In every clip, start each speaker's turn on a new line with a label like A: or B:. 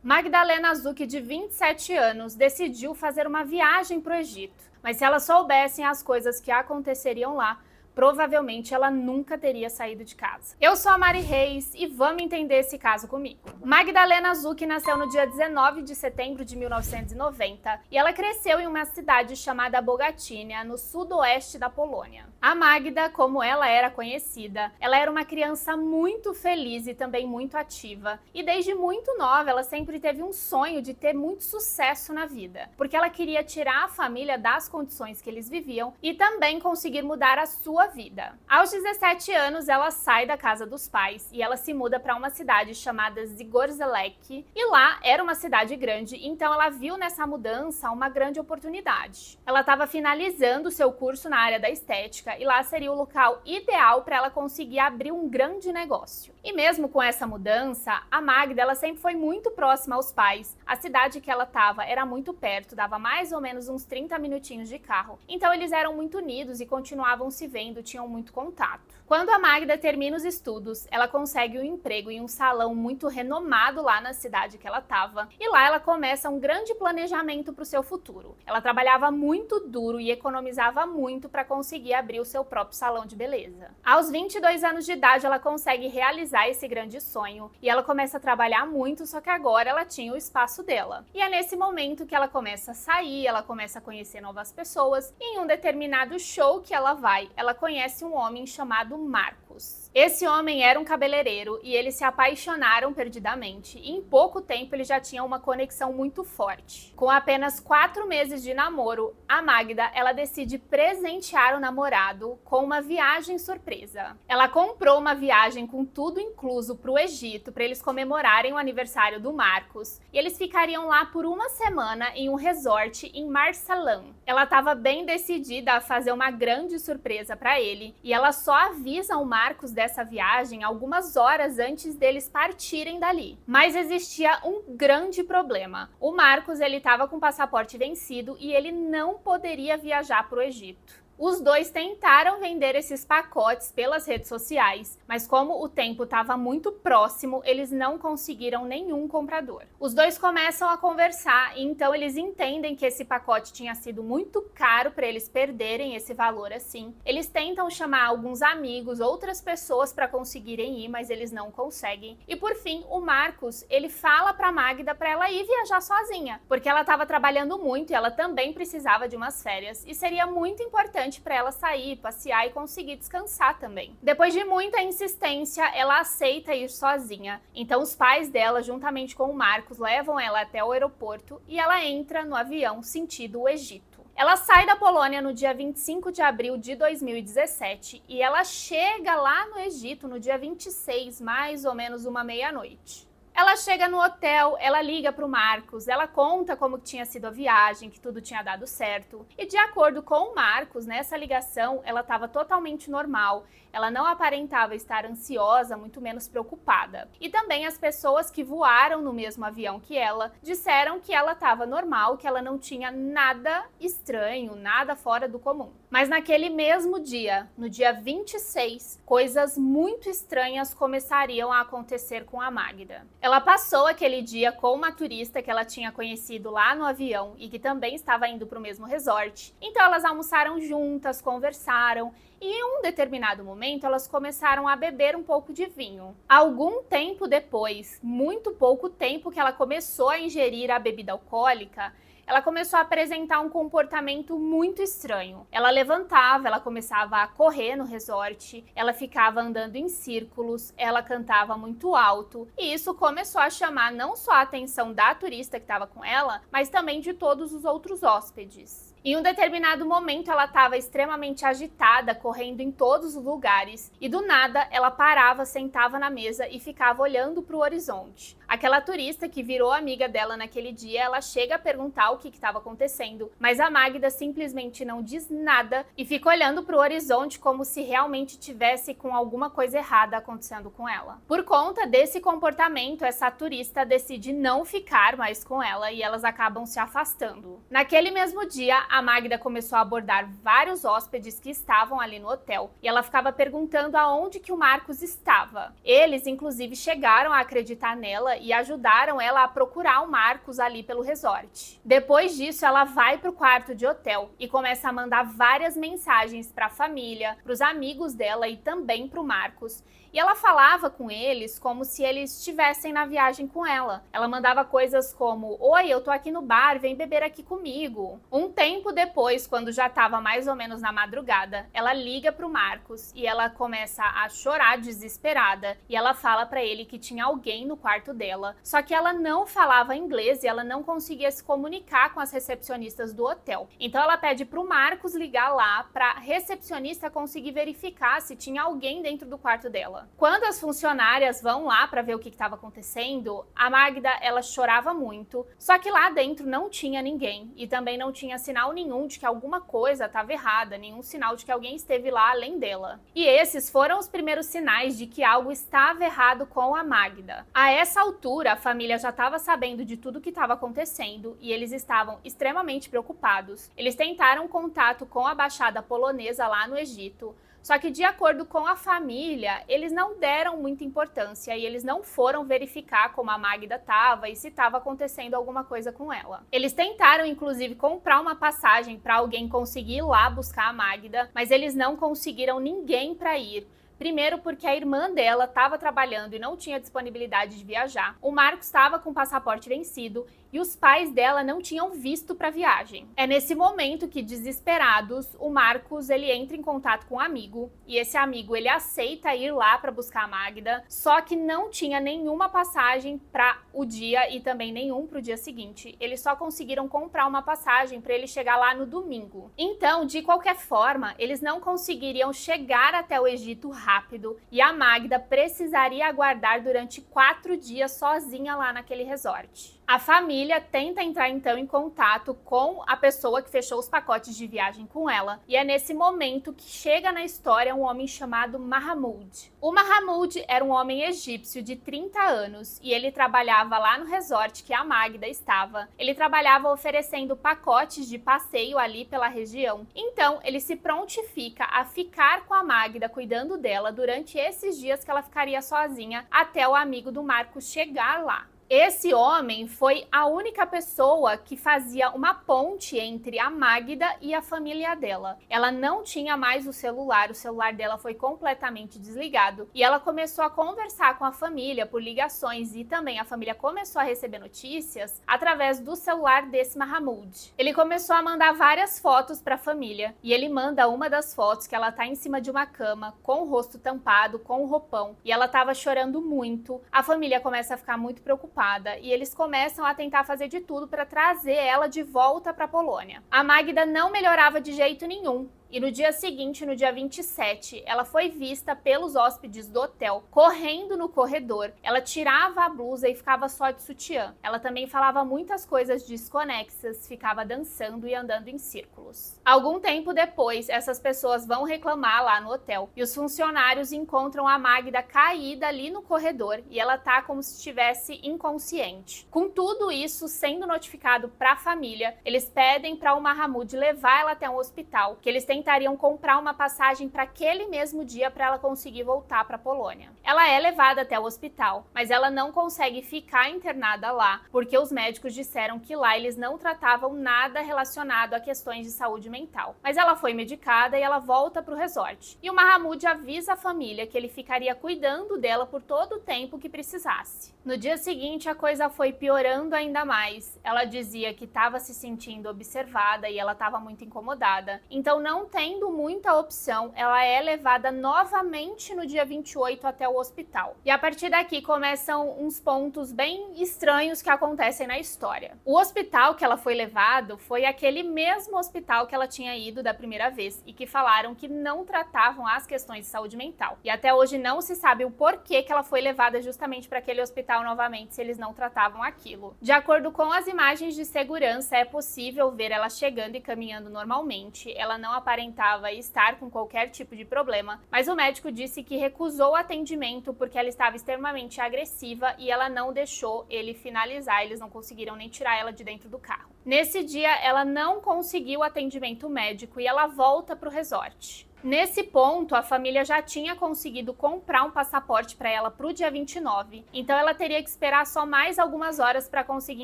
A: Magdalena Azucchi, de 27 anos, decidiu fazer uma viagem para o Egito. Mas se elas soubessem as coisas que aconteceriam lá, provavelmente ela nunca teria saído de casa. Eu sou a Mari Reis e vamos entender esse caso comigo. Magdalena Azucchi nasceu no dia 19 de setembro de 1990 e ela cresceu em uma cidade chamada Bogatynia, no sudoeste da Polônia. A Magda, como ela era conhecida, ela era uma criança muito feliz e também muito ativa. E desde muito nova, ela sempre teve um sonho de ter muito sucesso na vida, porque ela queria tirar a família das condições que eles viviam e também conseguir mudar a sua vida. Aos 17 anos, ela sai da casa dos pais e ela se muda para uma cidade chamada Zgorzelec. E lá era uma cidade grande, então ela viu nessa mudança uma grande oportunidade. Ela estava finalizando seu curso na área da estética e lá seria o local ideal para ela conseguir abrir um grande negócio. E mesmo com essa mudança, a Magda ela sempre foi muito próxima aos pais. A cidade que ela estava era muito perto, dava mais ou menos uns 30 minutinhos de carro. Então eles eram muito unidos e continuavam se vendo, tinham muito contato. Quando a Magda termina os estudos, ela consegue um emprego em um salão muito renomado lá na cidade que ela estava, e lá ela começa um grande planejamento para o seu futuro. Ela trabalhava muito duro e economizava muito para conseguir abrir o seu próprio salão de beleza. Aos 22 anos de idade, ela consegue realizar esse grande sonho e ela começa a trabalhar muito, só que agora ela tinha o espaço dela. E é nesse momento que ela começa a sair, ela começa a conhecer novas pessoas, e em um determinado show que ela vai, ela conhece um homem chamado Marcos. Esse homem era um cabeleireiro e eles se apaixonaram perdidamente, e em pouco tempo eles já tinham uma conexão muito forte. Com apenas 4 meses de namoro, a Magda ela decide presentear o namorado com uma viagem surpresa. Ela comprou uma viagem com tudo incluso para o Egito para eles comemorarem o aniversário do Marcos, e eles ficariam lá por uma semana em um resort em Marsalan. Ela estava bem decidida a fazer uma grande surpresa para ele, e ela só avisa o Marcos dessa viagem algumas horas antes deles partirem dali. Mas existia um grande problema. O Marcos ele estava com o passaporte vencido e ele não poderia viajar para o Egito. Os dois tentaram vender esses pacotes pelas redes sociais, mas como o tempo estava muito próximo, eles não conseguiram nenhum comprador. Os dois começam a conversar e então eles entendem que esse pacote tinha sido muito caro para eles perderem esse valor assim. Eles tentam chamar alguns amigos, outras pessoas para conseguirem ir, mas eles não conseguem. E por fim, o Marcos, ele fala para Magda para ela ir viajar sozinha, porque ela estava trabalhando muito e ela também precisava de umas férias e seria muito importante para ela sair, passear e conseguir descansar também. Depois de muita insistência, ela aceita ir sozinha. Então os pais dela, juntamente com o Marcos, levam ela até o aeroporto e ela entra no avião sentido o Egito. Ela sai da Polônia no dia 25 de abril de 2017 e ela chega lá no Egito no dia 26, mais ou menos uma meia-noite. Ela chega no hotel, ela liga para o Marcos, ela conta como tinha sido a viagem, que tudo tinha dado certo. E de acordo com o Marcos, nessa ligação, ela estava totalmente normal. Ela não aparentava estar ansiosa, muito menos preocupada. E também as pessoas que voaram no mesmo avião que ela disseram que ela estava normal, que ela não tinha nada estranho, nada fora do comum. Mas naquele mesmo dia, no dia 26, coisas muito estranhas começariam a acontecer com a Magda. Ela passou aquele dia com uma turista que ela tinha conhecido lá no avião e que também estava indo para o mesmo resort. Então elas almoçaram juntas, conversaram e em um determinado momento elas começaram a beber um pouco de vinho. Algum tempo depois, muito pouco tempo que ela começou a ingerir a bebida alcoólica, ela começou a apresentar um comportamento muito estranho. Ela levantava, ela começava a correr no resort, ela ficava andando em círculos, ela cantava muito alto, e isso começou a chamar não só a atenção da turista que estava com ela, mas também de todos os outros hóspedes. Em um determinado momento, ela estava extremamente agitada, correndo em todos os lugares, e do nada ela parava, sentava na mesa e ficava olhando para o horizonte. Aquela turista que virou amiga dela naquele dia, ela chega a perguntar o que estava acontecendo, mas a Magda simplesmente não diz nada e fica olhando para o horizonte como se realmente tivesse com alguma coisa errada acontecendo com ela. Por conta desse comportamento, essa turista decide não ficar mais com ela e elas acabam se afastando. Naquele mesmo dia, a Magda começou a abordar vários hóspedes que estavam ali no hotel e ela ficava perguntando aonde que o Marcos estava. Eles, inclusive, chegaram a acreditar nela e ajudaram ela a procurar o Marcos ali pelo resort. Depois disso, ela vai para o quarto de hotel e começa a mandar várias mensagens para a família, para os amigos dela e também para o Marcos. E ela falava com eles como se eles estivessem na viagem com ela. Ela mandava coisas como: "Oi, eu tô aqui no bar, vem beber aqui comigo". Um tempo depois, quando já estava mais ou menos na madrugada, ela liga pro Marcos e ela começa a chorar desesperada. E ela fala para ele que tinha alguém no quarto dela. Só que ela não falava inglês e ela não conseguia se comunicar com as recepcionistas do hotel. Então ela pede pro Marcos ligar lá pra recepcionista conseguir verificar se tinha alguém dentro do quarto dela. Quando as funcionárias vão lá para ver o que estava acontecendo, a Magda, ela chorava muito, só que lá dentro não tinha ninguém e também não tinha sinal nenhum de que alguma coisa estava errada, nenhum sinal de que alguém esteve lá além dela. E esses foram os primeiros sinais de que algo estava errado com a Magda. A essa altura, a família já estava sabendo de tudo o que estava acontecendo e eles estavam extremamente preocupados. Eles tentaram contato com a embaixada polonesa lá no Egito, só que, de acordo com a família, eles não deram muita importância e eles não foram verificar como a Magda estava e se estava acontecendo alguma coisa com ela. Eles tentaram, inclusive, comprar uma passagem para alguém conseguir ir lá buscar a Magda, mas eles não conseguiram ninguém para ir. Primeiro porque a irmã dela estava trabalhando e não tinha disponibilidade de viajar. O Marcos estava com o passaporte vencido e os pais dela não tinham visto para a viagem. É nesse momento que, desesperados, o Marcos ele entra em contato com um amigo e esse amigo ele aceita ir lá para buscar a Magda, só que não tinha nenhuma passagem para o dia e também nenhum para o dia seguinte. Eles só conseguiram comprar uma passagem para ele chegar lá no domingo. Então, de qualquer forma, eles não conseguiriam chegar até o Egito rápido e a Magda precisaria aguardar durante 4 dias sozinha lá naquele resort. A família tenta entrar então em contato com a pessoa que fechou os pacotes de viagem com ela e é nesse momento que chega na história um homem chamado Mahmoud. O Mahmoud era um homem egípcio de 30 anos e ele trabalhava lá no resort que a Magda estava. Ele trabalhava oferecendo pacotes de passeio ali pela região. Então ele se prontifica a ficar com a Magda cuidando dela durante esses dias que ela ficaria sozinha até o amigo do Marcos chegar lá. Esse homem foi a única pessoa que fazia uma ponte entre a Magda e a família dela. Ela não tinha mais o celular dela foi completamente desligado e ela começou a conversar com a família por ligações e também a família começou a receber notícias através do celular desse Mahmoud. Ele começou a mandar várias fotos para a família e ele manda uma das fotos que ela tá em cima de uma cama com o rosto tampado, com o roupão e ela tava chorando muito. A família começa a ficar muito preocupada e eles começam a tentar fazer de tudo para trazer ela de volta para a Polônia. A Magda não melhorava de jeito nenhum. E no dia seguinte, no dia 27, ela foi vista pelos hóspedes do hotel correndo no corredor. Ela tirava a blusa e ficava só de sutiã. Ela também falava muitas coisas desconexas, ficava dançando e andando em círculos. Algum tempo depois, essas pessoas vão reclamar lá no hotel e os funcionários encontram a Magda caída ali no corredor e ela tá como se estivesse inconsciente. Com tudo isso sendo notificado para a família, eles pedem para o Mahmoud levar ela até um hospital, que eles tentariam comprar uma passagem para aquele mesmo dia para ela conseguir voltar para a Polônia. Ela é levada até o hospital, mas ela não consegue ficar internada lá, porque os médicos disseram que lá eles não tratavam nada relacionado a questões de saúde mental. Mas ela foi medicada e ela volta para o resort. E o Mahmoud avisa a família que ele ficaria cuidando dela por todo o tempo que precisasse. No dia seguinte, a coisa foi piorando ainda mais. Ela dizia que estava se sentindo observada e ela estava muito incomodada. Então, não tendo muita opção, ela é levada novamente no dia 28 até o hospital. E a partir daqui começam uns pontos bem estranhos que acontecem na história. O hospital que ela foi levada foi aquele mesmo hospital que ela tinha ido da primeira vez e que falaram que não tratavam as questões de saúde mental. E até hoje não se sabe o porquê que ela foi levada justamente para aquele hospital novamente, se eles não tratavam aquilo. De acordo com as imagens de segurança, é possível ver ela chegando e caminhando normalmente. Ela não aparece aparentava estar com qualquer tipo de problema, mas o médico disse que recusou o atendimento porque ela estava extremamente agressiva e ela não deixou ele finalizar, eles não conseguiram nem tirar ela de dentro do carro. Nesse dia, ela não conseguiu atendimento médico e ela volta para o resort. Nesse ponto, a família já tinha conseguido comprar um passaporte para ela para o dia 29, então ela teria que esperar só mais algumas horas para conseguir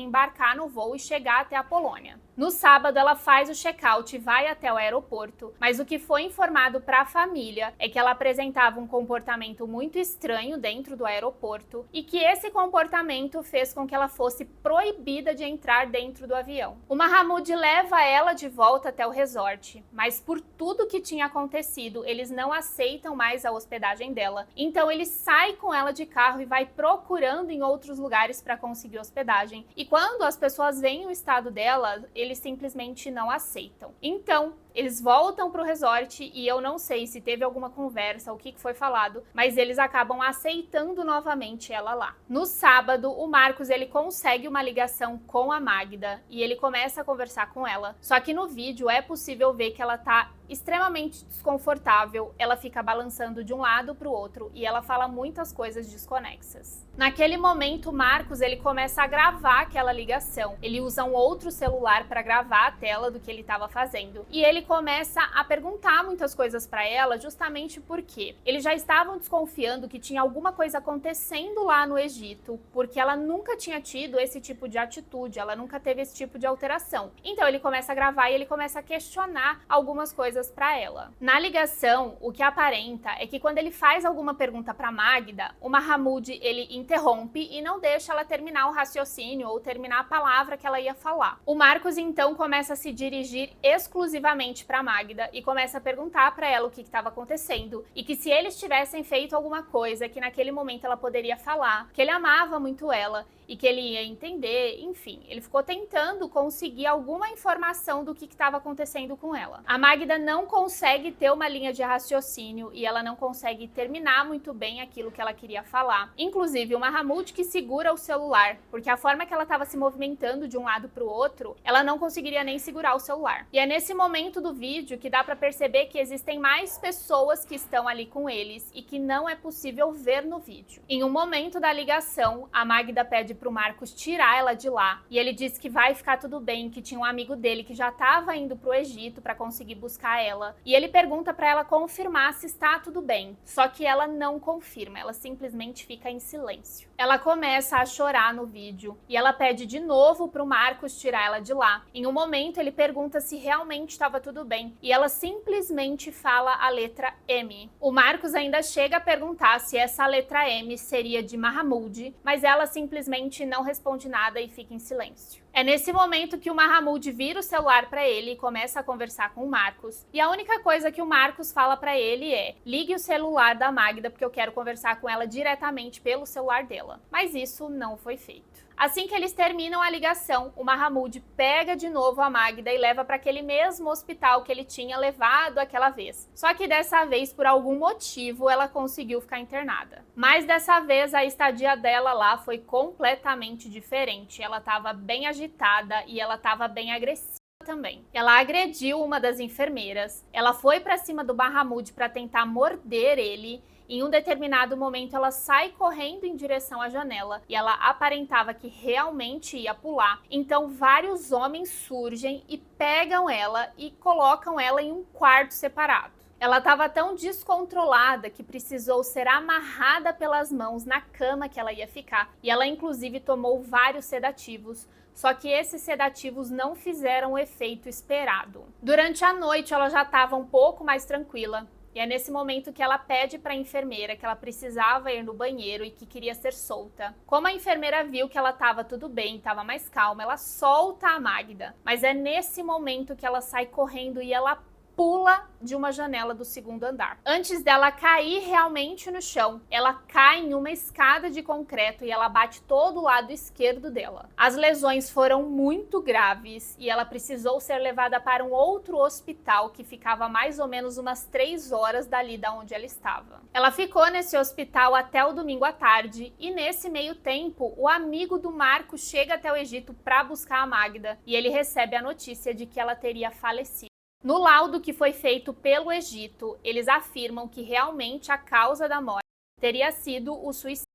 A: embarcar no voo e chegar até a Polônia. No sábado, ela faz o check-out e vai até o aeroporto, mas o que foi informado para a família é que ela apresentava um comportamento muito estranho dentro do aeroporto e que esse comportamento fez com que ela fosse proibida de entrar dentro do avião. O Mahmoud leva ela de volta até o resort, mas por tudo que tinha acontecido, eles não aceitam mais a hospedagem dela. Então ele sai com ela de carro e vai procurando em outros lugares para conseguir hospedagem. E quando as pessoas veem o estado dela, eles simplesmente não aceitam. Então, eles voltam para o resort e eu não sei se teve alguma conversa, o que foi falado, mas eles acabam aceitando novamente ela lá. No sábado, o Marcos ele consegue uma ligação com a Magda e ele começa a conversar com ela. Só que no vídeo é possível ver que ela tá extremamente desconfortável, ela fica balançando de um lado para o outro e ela fala muitas coisas desconexas. Naquele momento, o Marcos ele começa a gravar aquela ligação. Ele usa um outro celular para gravar a tela do que ele estava fazendo. E ele começa a perguntar muitas coisas para ela, justamente porque eles já estavam desconfiando que tinha alguma coisa acontecendo lá no Egito, porque ela nunca tinha tido esse tipo de atitude, ela nunca teve esse tipo de alteração. Então ele começa a gravar e ele começa a questionar algumas coisas para ela. Na ligação, o que aparenta é que quando ele faz alguma pergunta para Magda, o Mahmoud ele interrompe e não deixa ela terminar o raciocínio ou terminar a palavra que ela ia falar. O Marcos então começa a se dirigir exclusivamente para Magda e começa a perguntar para ela o que estava acontecendo e que se eles tivessem feito alguma coisa que naquele momento ela poderia falar, que ele amava muito ela e que ele ia entender, enfim, ele ficou tentando conseguir alguma informação do que estava acontecendo com ela. A Magda não consegue ter uma linha de raciocínio e ela não consegue terminar muito bem aquilo que ela queria falar. Inclusive, o Mahmoud que segura o celular, porque a forma que ela estava se movimentando de um lado para o outro, ela não conseguiria nem segurar o celular. E é nesse momento do vídeo que dá para perceber que existem mais pessoas que estão ali com eles e que não é possível ver no vídeo. Em um momento da ligação, a Magda pede pro Marcos tirar ela de lá e ele diz que vai ficar tudo bem, que tinha um amigo dele que já estava indo pro Egito para conseguir buscar ela e ele pergunta para ela confirmar se está tudo bem, só que ela não confirma, ela simplesmente fica em silêncio. Ela começa a chorar no vídeo e ela pede de novo pro Marcos tirar ela de lá. Em um momento ele pergunta se realmente estava tudo bem e ela simplesmente fala a letra M. O Marcos ainda chega a perguntar se essa letra M seria de Mahmoud, mas ela simplesmente não responde nada e fica em silêncio. É nesse momento que o Mahmoud vira o celular para ele e começa a conversar com o Marcos. E a única coisa que o Marcos fala para ele é: ligue o celular da Magda porque eu quero conversar com ela diretamente pelo celular dela. Mas isso não foi feito. Assim que eles terminam a ligação, o Mahmoud pega de novo a Magda e leva para aquele mesmo hospital que ele tinha levado aquela vez. Só que dessa vez, por algum motivo, ela conseguiu ficar internada. Mas dessa vez, a estadia dela lá foi completamente diferente. Ela estava bem agitada e ela estava bem agressiva também. Ela agrediu uma das enfermeiras, ela foi para cima do Mahmoud para tentar morder ele. Em um determinado momento, ela sai correndo em direção à janela e ela aparentava que realmente ia pular. Então, vários homens surgem e pegam ela e colocam ela em um quarto separado. Ela estava tão descontrolada que precisou ser amarrada pelas mãos na cama que ela ia ficar. E ela, inclusive, tomou vários sedativos. Só que esses sedativos não fizeram o efeito esperado. Durante a noite, ela já estava um pouco mais tranquila. E é nesse momento que ela pede para a enfermeira que ela precisava ir no banheiro e que queria ser solta. Como a enfermeira viu que ela estava tudo bem, estava mais calma, ela solta a Magda. Mas é nesse momento que ela sai correndo e ela pula de uma janela do segundo andar. Antes dela cair realmente no chão, ela cai em uma escada de concreto e ela bate todo o lado esquerdo dela. As lesões foram muito graves e ela precisou ser levada para um outro hospital que ficava mais ou menos umas 3 horas dali da onde ela estava. Ela ficou nesse hospital até o domingo à tarde e nesse meio tempo, o amigo do Marco chega até o Egito para buscar a Magda e ele recebe a notícia de que ela teria falecido. No laudo que foi feito pelo Egito, eles afirmam que realmente a causa da morte teria sido o suicídio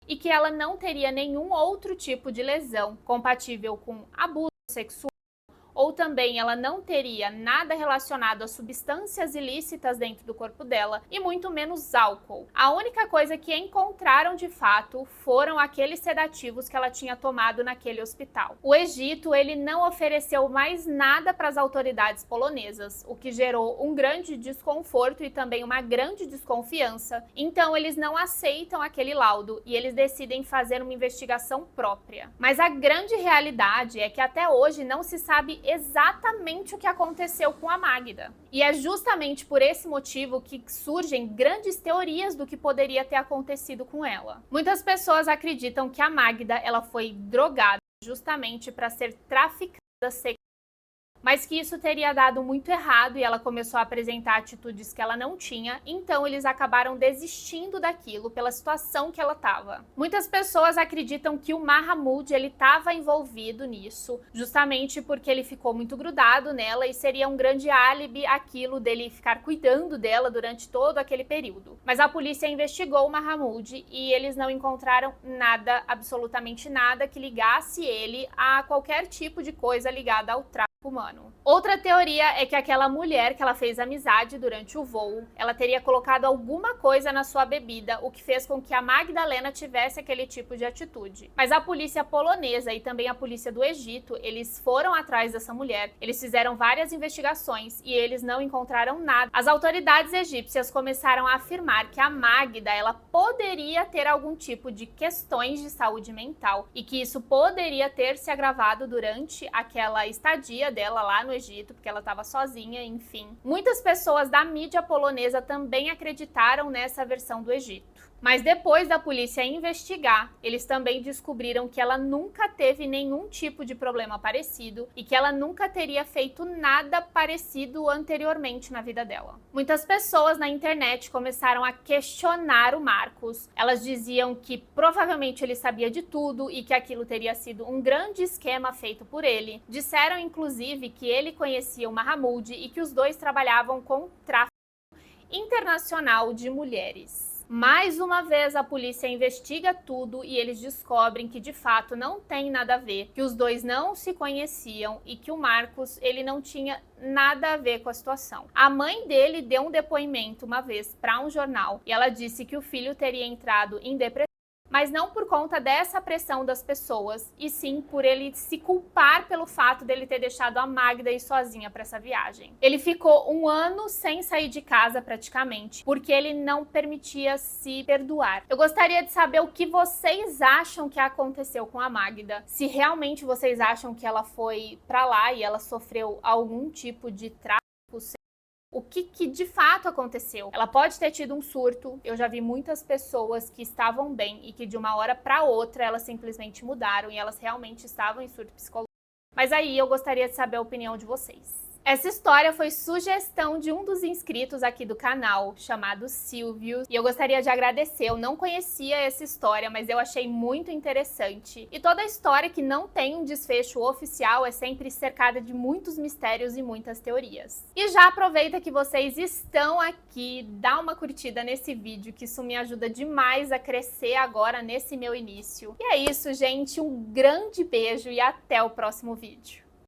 A: e que ela não teria nenhum outro tipo de lesão compatível com abuso sexual, ou também ela não teria nada relacionado a substâncias ilícitas dentro do corpo dela e muito menos álcool. A única coisa que encontraram de fato foram aqueles sedativos que ela tinha tomado naquele hospital. O Egito, ele não ofereceu mais nada para as autoridades polonesas, o que gerou um grande desconforto e também uma grande desconfiança. Então eles não aceitam aquele laudo e eles decidem fazer uma investigação própria. Mas a grande realidade é que até hoje não se sabe exatamente o que aconteceu com a Magda. E é justamente por esse motivo que surgem grandes teorias do que poderia ter acontecido com ela. Muitas pessoas acreditam que a Magda ela foi drogada justamente para ser traficada sexualmente, mas que isso teria dado muito errado e ela começou a apresentar atitudes que ela não tinha, então eles acabaram desistindo daquilo pela situação que ela estava. Muitas pessoas acreditam que o Mahmoud ele estava envolvido nisso, justamente porque ele ficou muito grudado nela e seria um grande álibi aquilo dele ficar cuidando dela durante todo aquele período. Mas a polícia investigou o Mahmoud e eles não encontraram nada, absolutamente nada, que ligasse ele a qualquer tipo de coisa ligada ao tráfico humano. Outra teoria é que aquela mulher que ela fez amizade durante o voo, ela teria colocado alguma coisa na sua bebida, o que fez com que a Magdalena tivesse aquele tipo de atitude. Mas a polícia polonesa e também a polícia do Egito, eles foram atrás dessa mulher, eles fizeram várias investigações e eles não encontraram nada. As autoridades egípcias começaram a afirmar que a Magda, ela poderia ter algum tipo de questões de saúde mental e que isso poderia ter se agravado durante aquela estadia dela lá no Egito, porque ela estava sozinha, enfim. Muitas pessoas da mídia polonesa também acreditaram nessa versão do Egito. Mas depois da polícia investigar, eles também descobriram que ela nunca teve nenhum tipo de problema parecido e que ela nunca teria feito nada parecido anteriormente na vida dela. Muitas pessoas na internet começaram a questionar o Marcos. Elas diziam que provavelmente ele sabia de tudo e que aquilo teria sido um grande esquema feito por ele. Disseram inclusive que ele conhecia o Mahmoud e que os dois trabalhavam com tráfico internacional de mulheres. Mais uma vez a polícia investiga tudo e eles descobrem que de fato não tem nada a ver, que os dois não se conheciam e que o Marcos ele não tinha nada a ver com a situação. A mãe dele deu um depoimento uma vez para um jornal e ela disse que o filho teria entrado em depressão, mas não por conta dessa pressão das pessoas, e sim por ele se culpar pelo fato dele ter deixado a Magda ir sozinha para essa viagem. Ele ficou um ano sem sair de casa praticamente, porque ele não permitia se perdoar. Eu gostaria de saber o que vocês acham que aconteceu com a Magda. Se realmente vocês acham que ela foi para lá e ela sofreu algum tipo de tráfico, o que de fato aconteceu. Ela pode ter tido um surto. Eu já vi muitas pessoas que estavam bem e que de uma hora para outra elas simplesmente mudaram e elas realmente estavam em surto psicológico. Mas aí eu gostaria de saber a opinião de vocês. Essa história foi sugestão de um dos inscritos aqui do canal, chamado Silvio, e eu gostaria de agradecer. Eu não conhecia essa história, mas eu achei muito interessante. E toda história que não tem um desfecho oficial é sempre cercada de muitos mistérios e muitas teorias. E já aproveita que vocês estão aqui, dá uma curtida nesse vídeo, que isso me ajuda demais a crescer agora nesse meu início. E é isso, gente, um grande beijo e até o próximo vídeo.